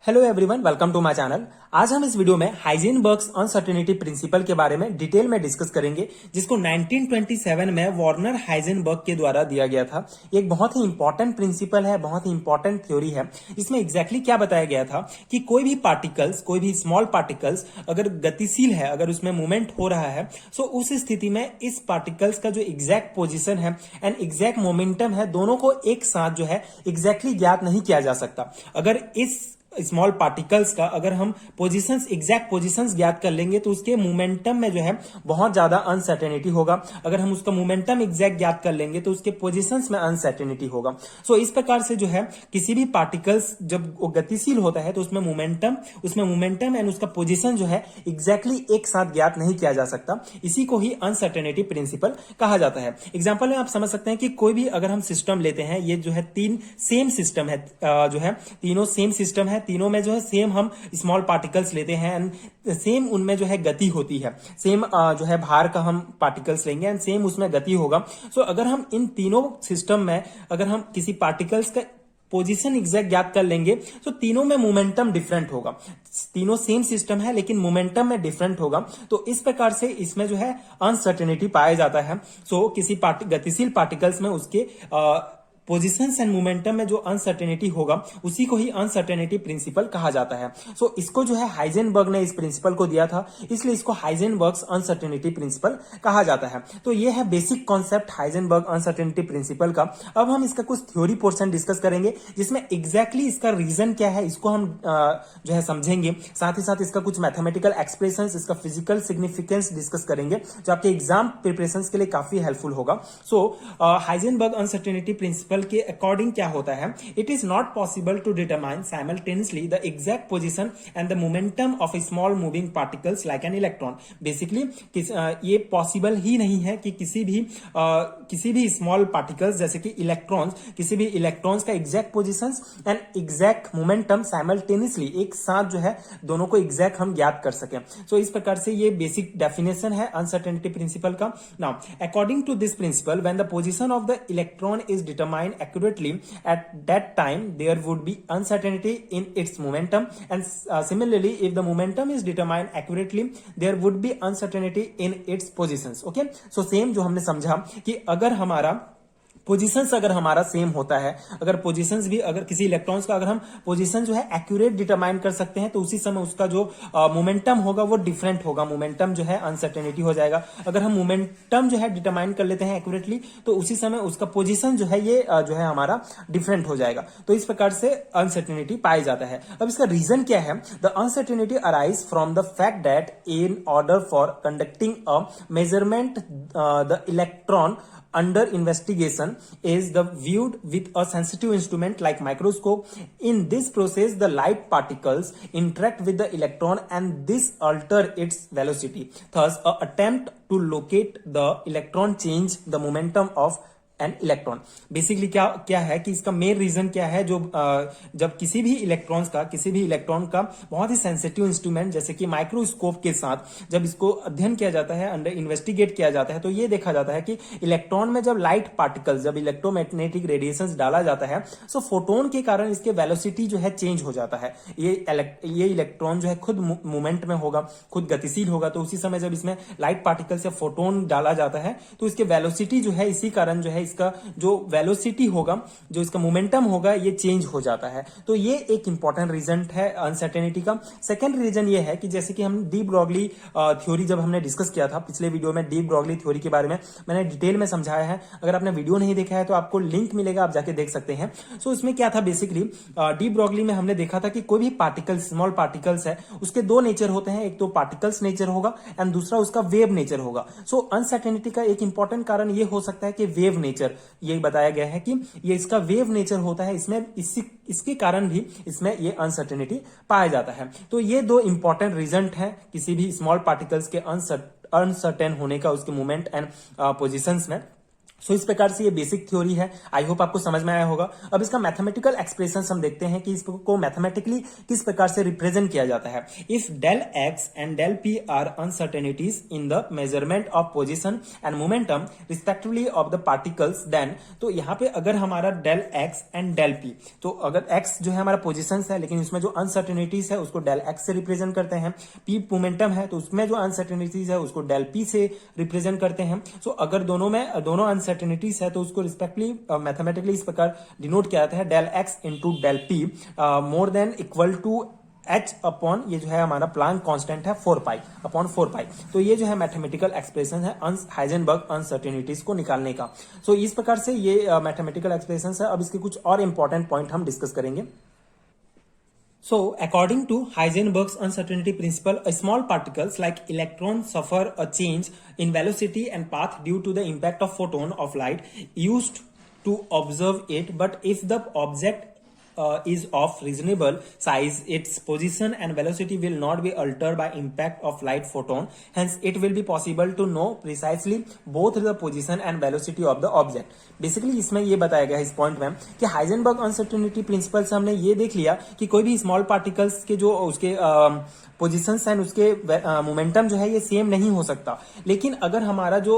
Hello everyone, welcome to my channel. आज हम इस वीडियो में हाइजेनबर्ग्स अनसर्टेनिटी प्रिंसिपल के बारे में डिटेल में डिस्कस करेंगे, जिसको 1927 में वार्नर हाइजेनबर्ग के द्वारा दिया गया था। ये एक बहुत ही इंपॉर्टेंट प्रिंसिपल है, बहुत ही इंपॉर्टेंट थ्योरी है। इसमें एग्जैक्टली क्या बताया गया था कि कोई भी पार्टिकल्स, कोई भी स्मॉल पार्टिकल्स अगर गतिशील है, अगर उसमें मूवमेंट हो रहा है, सो उस स्थिति में इस पार्टिकल्स का जो एग्जैक्ट पोजिशन है एंड एग्जैक्ट मोमेंटम है, दोनों को एक साथ जो है एग्जैक्टली ज्ञात नहीं किया जा सकता। अगर इस स्मॉल पार्टिकल्स का अगर हम पोजीशंस, एग्जैक्ट पोजीशंस ज्ञात कर लेंगे तो उसके मोमेंटम में जो है बहुत ज्यादा अनसर्टेनिटी होगा। अगर हम उसका मोमेंटम एग्जैक्ट ज्ञात कर लेंगे तो उसके पोजीशंस में अनसर्टेनिटी होगा। सो इस प्रकार से जो है किसी भी पार्टिकल्स जब वो गतिशील होता है तो उसमें मोमेंटम एंड उसका पोजीशन जो है एग्जैक्टली एक साथ ज्ञात नहीं किया जा सकता। इसी को ही अनसर्टेनिटी प्रिंसिपल कहा जाता है। एग्जाम्पल में आप समझ सकते हैं कि कोई भी अगर हम सिस्टम लेते हैं, ये जो है तीन सेम सिस्टम है, जो है तीनों सेम सिस्टम है, तीनों में जो है सेम हम स्मॉल पार्टिकल्स लेते हैं एंड सेम उनमें जो है गति होती है, सेम जो है भार का हम पार्टिकल्स लेंगे एंड सेम उसमें गति होगा। सो अगर हम इन तीनों सिस्टम में अगर हम किसी पार्टिकल्स का पोजीशन एग्जैक्ट ज्ञात कर लेंगे तो तीनों में मोमेंटम डिफरेंट होगा। तीनों सेम सिस्टम है लेकिन मोमेंटम में डिफरेंट होगा। तो इस प्रकार से इसमें जो है अनसर्टेनिटी पाया जाता है। सो किसी गतिशील पार्टिकल्स में उसके पोजिशंस एंड मोमेंटम में जो अनसर्टेनिटी होगा उसी को ही अनसर्टेनिटी प्रिंसिपल कहा जाता है। सो इसको जो है हाइजेनबर्ग ने इस प्रिंसिपल को दिया था, इसलिए इसको हाइजेनबर्ग्स अनसर्टेनिटी प्रिंसिपल कहा जाता है। तो ये है basic concept Heisenberg uncertainty principle का। अब हम इसका कुछ थ्योरी पोर्शन डिस्कस करेंगे, जिसमें एग्जैक्टली इसका रीजन क्या है इसको हम जो है समझेंगे। साथ ही साथ इसका कुछ मैथमेटिकल एक्सप्रेशन, इसका फिजिकल सिग्निफिकेंस डिस्कस करेंगे, जो आपके एग्जाम प्रिपरेशन के लिए काफी हेल्पफुल होगा। सो हाइजेनबर्ग अनसर्टेनिटी प्रिंसिपल के अकॉर्डिंग क्या होता है, it is not possible to determine simultaneously the exact position and the momentum of a small moving particles like an electron. Basically ये पॉसिबल ही नहीं है कि किसी भी स्मॉल पार्टिकल्स जैसे कि इलेक्ट्रॉन्स, किसी भी इलेक्ट्रॉन्स का exact positions and exact momentum simultaneously एक साथ जो है दोनों को एग्जैक्ट हम ज्ञात कर सकें। सो इस प्रकार से ये बेसिक डेफिनेशन है अनसर्टेनिटी प्रिंसिपल का। Now according to this principle, when the position of the electron is determined accurately, at that time there would be uncertainty in its momentum, and similarly if the momentum is determined accurately there would be uncertainty in its positions. Okay, so same जो हमने समझा कि अगर हमारा positions अगर हमारा same होता है, अगर पोजीशंस भी, अगर किसी इलेक्ट्रॉन्स का अगर हम पोजीशन जो है एक्यूरेट डिटरमाइन कर सकते हैं तो उसी समय उसका जो मोमेंटम होगा वो डिफरेंट होगा, मोमेंटम जो है अनसर्टेनिटी हो जाएगा। अगर हम मोमेंटम जो है डिटरमाइन कर लेते हैं एक्यूरेटली तो उसी समय उसका पोजीशन जो है ये जो है हमारा डिफरेंट हो जाएगा। तो इस प्रकार से अनसर्टेनिटी पाई जाता है। अब इसका रीजन क्या है? The uncertainty arise from the fact that in order for conducting a measurement the electron under investigation is the viewed with a sensitive instrument like microscope. In this process the light particles interact with the electron and this alter its velocity. Thus a attempt to locate the electron change the momentum of N electron. Basically क्या है कि इसका main reason क्या है, जो जब किसी भी इलेक्ट्रॉन का बहुत ही सेंसिटिव इंस्ट्रूमेंट जैसे कि माइक्रोस्कोप के साथ जब इसको अध्ययन किया जाता है, अंडर इन्वेस्टिगेट किया जाता है, तो ये देखा जाता है कि इलेक्ट्रॉन में जब लाइट पार्टिकल्स, जब इलेक्ट्रोमैग्नेटिक रेडिएशन डाला जाता है, सो फोटोन के कारण इसके वेलोसिटी जो है चेंज हो जाता है। ये इलेक्ट्रॉन जो है खुद मूवमेंट में होगा, खुद गतिशील होगा, तो उसी समय जब इसमें लाइट पार्टिकल से फोटोन डाला जाता है तो इसके वेलोसिटी जो है, इसी कारण जो है इसका जो वेलोसिटी होगा, जो इसका मोमेंटम होगा, ये चेंज हो जाता है। तो ये एक इंपॉर्टेंट रीजन है अनसर्टेनिटी का। सेकंड रीजन ये है कि जैसे कि हम डी ब्रॉगली थ्योरी जब हमने डिस्कस किया था पिछले वीडियो में, डी ब्रॉगली थ्योरी के बारे में मैंने डिटेल में समझाया है। अगर आपने वीडियो नहीं देखा है तो आपको लिंक मिलेगा, आप जाके देख सकते हैं। सो इसमें क्या था, बेसिकली डी ब्रॉगली में हमने देखा था कि कोई भी पार्टिकल्स, स्मॉल पार्टिकल्स है, उसके दो नेचर होते हैं, एक तो पार्टिकल्स नेचर होगा एंड दूसरा उसका वेव नेचर होगा। सो अनसर्टेनिटी का एक इंपॉर्टेंट कारण ये हो सकता है कि वेव नेचर, ये बताया गया है कि ये इसका वेव नेचर होता है, इसमें इसके कारण भी इसमें ये अनसर्टेनिटी पाया जाता है। तो ये दो इंपॉर्टेंट रीजन है किसी भी स्मॉल पार्टिकल्स के अनसर्टेन होने का, उसके मूवमेंट एंड पोजीशंस में। सो इस प्रकार से ये बेसिक थ्योरी है, आई होप आपको समझ में आया होगा। अब इसका मैथमेटिकल एक्सप्रेशन हम देखते हैं कि इसको मैथमेटिकली किस प्रकार से रिप्रेजेंट किया जाता है। If del x and del p are uncertainties in the measurement of position and momentum respectively of the particles, then तो यहाँ पे अगर हमारा del x and del p, तो अगर एक्स जो है हमारा पोजिशन है, लेकिन इसमें जो अनसर्टेनिटीज है उसको डेल एक्स से रिप्रेजेंट करते हैं, पी मोमेंटम है तो उसमें जो अनसर्टेनिटीज है उसको डेल पी से रिप्रेजेंट करते हैं। सो अगर दोनों अनसर्टेनिटीज है तो उसको रिस्पेक्टली मैथमेटिकली इस प्रकार डिनोट किया जाता है, del x into del p more than equal to h upon ये जो है हमारा प्लांक कांस्टेंट है 4 पाई अपॉन 4 पाई। तो ये जो है मैथमेटिकल एक्सप्रेशन है हाइजेनबर्ग अनसर्टेनिटीज को निकालने का। सो इस प्रकार से ये मैथमेटिकल एक्सप्रेशन है। अब इसके कुछ और इंपॉर्टेंट पॉइंट हम डिस्कस करेंगे। So, according to Heisenberg's uncertainty principle, a small particles like electrons suffer a change in velocity and path due to the impact of photon of light used to observe it. But if the object is of reasonable size, its position and velocity will not be altered by impact of light photon. Hence, it will be possible to know precisely both the position and velocity of the object. Basically इसमें ये बताया गया है इस point में कि Heisenberg uncertainty principal से हमने ये देख लिया कि कोई भी स्मॉल पार्टिकल्स के जो उसके पोजिशंस एंड उसके मोमेंटम जो है ये सेम नहीं हो सकता। लेकिन अगर हमारा जो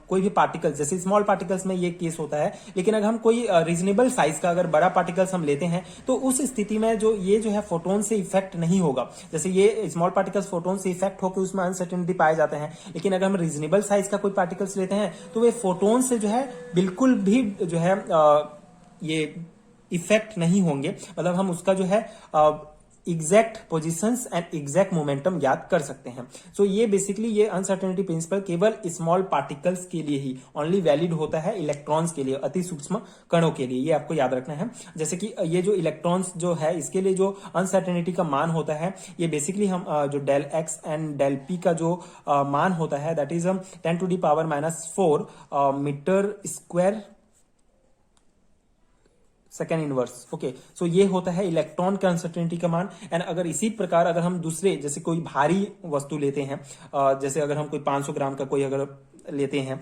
कोई भी पार्टिकल, जैसे स्मॉल पार्टिकल्स में ये केस होता है, लेकिन अगर हम कोई रीजनेबल साइज का अगर बड़ा पार्टिकल्स हम लेते हैं तो उस स्थिति में जो है फोटोन से इफेक्ट नहीं होगा। जैसे ये स्मॉल पार्टिकल्स फोटोन से इफेक्ट होकर उसमें अनसर्टेनिटी पाए जाते हैं, लेकिन अगर हम रीजनेबल साइज का कोई पार्टिकल्स लेते हैं तो वे फोटोन से जो है बिल्कुल भी जो है ये इफेक्ट नहीं होंगे। मतलब हम उसका जो है exact positions and exact momentum याद कर सकते हैं। सो ये बेसिकली ये अनसर्टेनिटी प्रिंसिपल केवल स्मॉल पार्टिकल्स के लिए ही ओनली वैलिड होता है, इलेक्ट्रॉन्स के लिए, अति सूक्ष्म कणों के लिए, ये आपको याद रखना है। जैसे कि ये जो इलेक्ट्रॉन्स जो है इसके लिए जो अनसर्टेनिटी का मान होता है, ये बेसिकली हम जो del x and del p का जो मान होता है that is 10⁻⁻⁴ metre square second inverse. Okay, so ये होता है इलेक्ट्रॉन के अनसर्टेनिटी का मान। एंड अगर इसी प्रकार अगर हम दूसरे जैसे कोई भारी वस्तु लेते हैं, जैसे अगर हम कोई 500 ग्राम का कोई अगर लेते हैं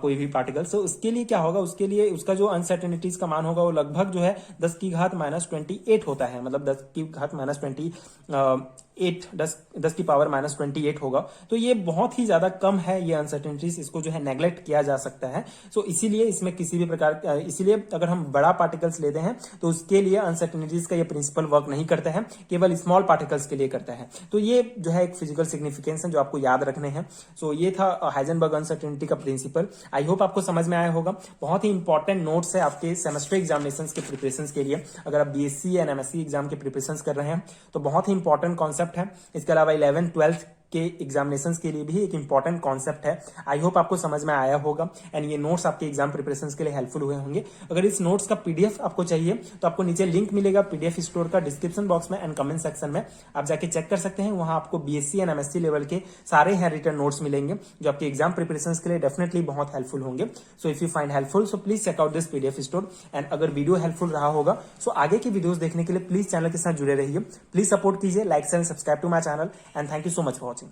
कोई भी पार्टिकल, तो उसके लिए क्या होगा, उसके लिए उसका जो अनसर्टेनिटीज का मान होगा वो लगभग जो है 10⁻⁻28 होता है। मतलब 10⁻⁻28 होगा। तो ये बहुत ही ज्यादा कम है ये अनसर्टेनिटीज, इसको जो है नेग्लेक्ट किया जा सकता है। सो इसीलिए इसमें किसी भी प्रकार इसीलिए अगर हम बड़ा पार्टिकल्स लेते हैं तो उसके लिए अनसर्टेनिटीज का ये प्रिंसिपल वर्क नहीं करता है, केवल स्मॉल पार्टिकल्स के लिए करता है। तो ये जो है एक फिजिकल सिग्निफिकेंस है जो आपको याद रखने हैं। सो ये था हाइजेनबर्ग अनसर्टेनिटी का प्रिंसिपल। आई होप आपको समझ में आया होगा। बहुत ही इंपॉर्टेंट नोट्स है आपके सेमेस्टर एग्जामिनेशंस के प्रिपरेशन के लिए। अगर आप बीएससी एंड एमएससी एग्जाम के प्रिपरेशन कर रहे हैं तो बहुत ही इंपॉर्टेंट कॉन्सेप्ट है। इसके अलावा 11th 12th के एग्जामिनेशंस के लिए भी एक इंपॉर्टेंट कॉन्सेप्ट है। आई होप आपको समझ में आया होगा एंड ये नोट्स आपके एग्जाम प्रिपरेशन के लिए हेल्पफुल हुए होंगे। अगर इस नोट्स का पीडीएफ आपको चाहिए तो आपको नीचे लिंक मिलेगा पीडीएफ स्टोर का डिस्क्रिप्शन बॉक्स में एंड कमेंट सेक्शन में, आप जाके चेक कर सकते हैं। वहां आपको बीएससी एंड एमएससी लेवल के सारे हैं रिटर्न नोट्स मिलेंगे जो आपके एग्जाम प्रिपरेशन के लिए डेफिनेटली बहुत हेल्पफुल होंगे। So if you find helpful so please check out this PDF store. And अगर वीडियो हेल्पफुल रहा होगा सो आगे की वीडियोस देखने के लिए प्लीज चैनल के साथ जुड़े रहिए। प्लीज सपोर्ट कीजिए, like and subscribe to my channel and thank you so much for watching.